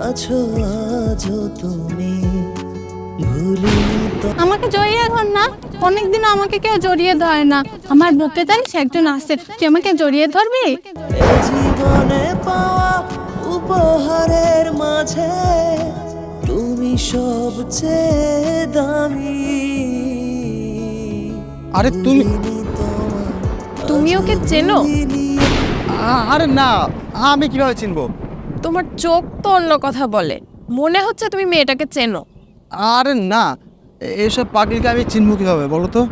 আছো আজও তুমি ভুলিনি তো। আমাকে জড়িয়ে ধর না, অনেকদিন আমাকে কেউ জড়িয়ে ধরে না। আমার বুকে জানিস একজন আছে, তুই আমাকে জড়িয়ে ধরবি? এ জীবনে পাওয়া উপহারের মাঝে তুমি সবচেয়ে দামি। আরে তুমি তুমি ওকে চেনো? আরে না, আমি কিভাবে চিনবো? তোমার চোখ তো অন্য কথা বলে, মনে হচ্ছে তুমি মেয়েটাকে চেনো। আরে না, এসব পাগলিকে আমি চিনবো কিভাবে বলো তো?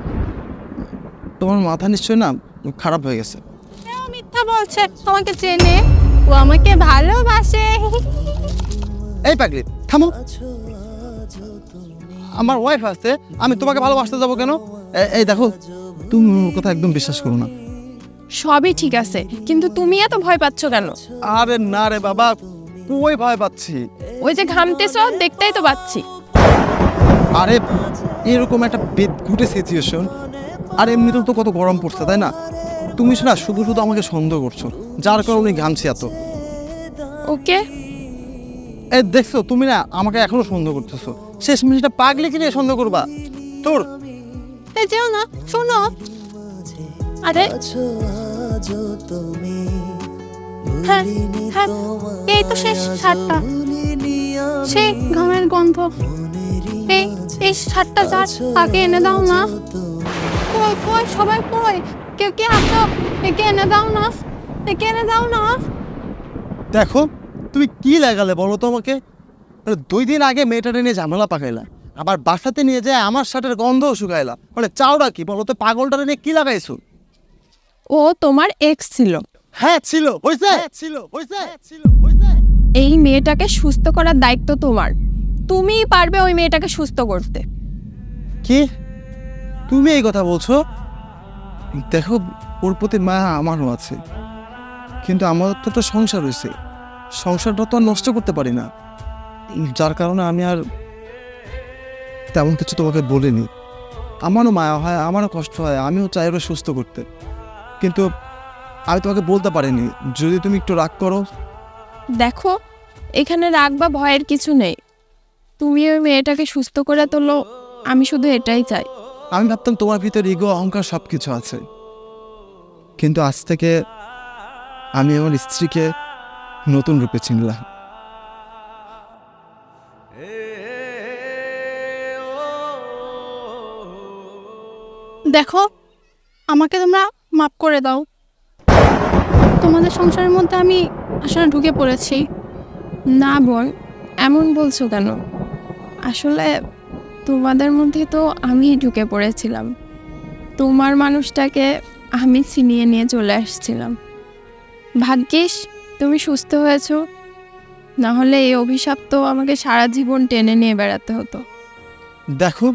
তোমার মাথা নিশ্চয় না খারাপ হয়ে গেছে। ও মিথ্যা বলছে, আমাকে চেনে, ও আমাকে ভালোবাসে। এই পাগলি থামো, আমার ওয়াইফ আছে, আমি তোমাকে ভালোবাসতে যাবো কেন? এই দেখো, তুমি ওর কথা একদম বিশ্বাস করো না। সবই ঠিক আছে, কিন্তু তুমি এত ভয় পাচ্ছ কেন? আরে না রে বাবা, কই ভয় পাচ্ছি? ওই যে ঘামতেছ, দেখতেই তো পাচ্ছি। আরে এরকম একটা বেদঘুটে সিচুয়েশন, আর এমনিতেও তো কত গরম পড়ছে তাই না? তুমি না শুধু শুধু আমাকে সন্দেহ করছো, যার কারণে ঘামছি এত। ওকে, এই দেখছো তুমি না আমাকে এখনো সন্দেহ করতেছো, শেষ মিনিটটা পাগলিকে নিয়ে সন্দেহ করবা? তোর এই যেও না, শোনো। আরে আছো আজও তুমি হ্যাঁ হ্যাঁ, এই তো শেষ শার্টটা, সেই ঘামের গন্ধ। এই এই শার্টটা যার, তাকে এনে দাও না। কই কই সবাই কই? কেউ কে আসো, একে এনে দাও না, একে এনে দাও না। দেখো তুমি কি লাগালে বলো তো আমাকে? 2 দিন আগে মেয়েটারে নিয়ে ঝামেলা পাকাইলা, আবার বাসাতে নিয়ে যায় আমার শার্টের গন্ধও শুকাইলা, মানে চাওটা কি বলো তো? পাগলটারে নিয়ে কি লাগাইছো? ও তোমার এক্স ছিল। হ্যাঁ ছিল, হইছে ছিল, হইছে ছিল, হইছে। এই মেয়েটাকে সুস্থ করার দায়িত্ব তোমার, তুমিই পারবে ওই মেয়েটাকে সুস্থ করতে। কি তুমি এই কথা বলছো? দেখো, ওর প্রতি মায়া আমারও আছে, কিন্তু আমাদের তো একটা সংসার হয়েছে, সংসারটা তো আর নষ্ট করতে পারি না, যার কারণে আমি আর তেমন কিছু তোমাকে বলিনি। আমারও মায়া হয়, আমারও কষ্ট হয়, আমিও চাই ওরা সুস্থ করতে, কিন্তু আমি তোমাকে বলতে পারিনি। যদি তুমি একটু রাগ করো। দেখো, এখানে রাগ বা ভয়ের কিছু নেই, তুমি ওই মেয়েটাকে সুস্থ করে তোলো, আমি শুধু এটাই চাই। আমি ভাবতাম তোমার ভিতরে ইগো অহংকার সব কিছু আছে, কিন্তু আজ থেকে আমি আমার স্ত্রীকে নতুন রূপে চিনলাম। দেখো, আমাকে তোমরা মাফ করে দাও, তোমাদের সংসারের মধ্যে আমি আসলে ঢুকে পড়েছি। না বোন, এমন বলছো কেন? আসলে তোমাদের মধ্যে তো আমি ঢুকে পড়েছিলাম, তোমার মানুষটাকে আমি ছিনিয়ে নিয়ে চলে আসছিলাম। ভাগ্যিস তুমি সুস্থ হয়েছো, না হলে এই অভিশাপ তো আমাকে সারা জীবন টেনে নিয়ে বেড়াতে হতো। দেখো,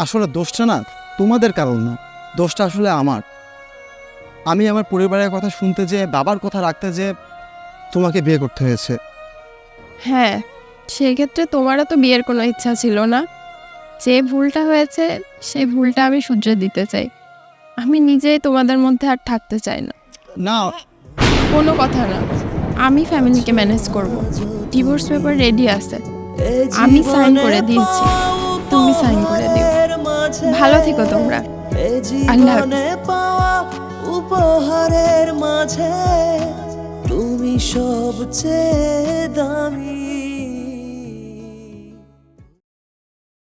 আসলে দোষটা না তোমাদের কারণ না, দোষটা আসলে আমার। আমি আমার পরিবারের কথা শুনতে যেয়ে, বাবার কথা রাখতে যেয়ে তোমাকে বিয়ে করতে হয়েছে। হ্যাঁ, সেক্ষেত্রে তোমারও তো বিয়ের কোনো ইচ্ছা ছিল না। যে ভুলটা হয়েছে সেই ভুলটা আমি শুধরে দিতে চাই, আমি নিজেই তোমাদের মধ্যে আর থাকতে চাই না। না, কোনো কথা না, আমি ফ্যামিলিকে ম্যানেজ করব। ডিভোর্স পেপার রেডি আছে, আমি সাইন করে দিয়েছি, তুমি সাইন করে দিও। ভালো থেকো তোমরা। আল্লাহ হাফেজ। পাওয়া উপহারের মাঝে তুমি সবচেয়ে দামি।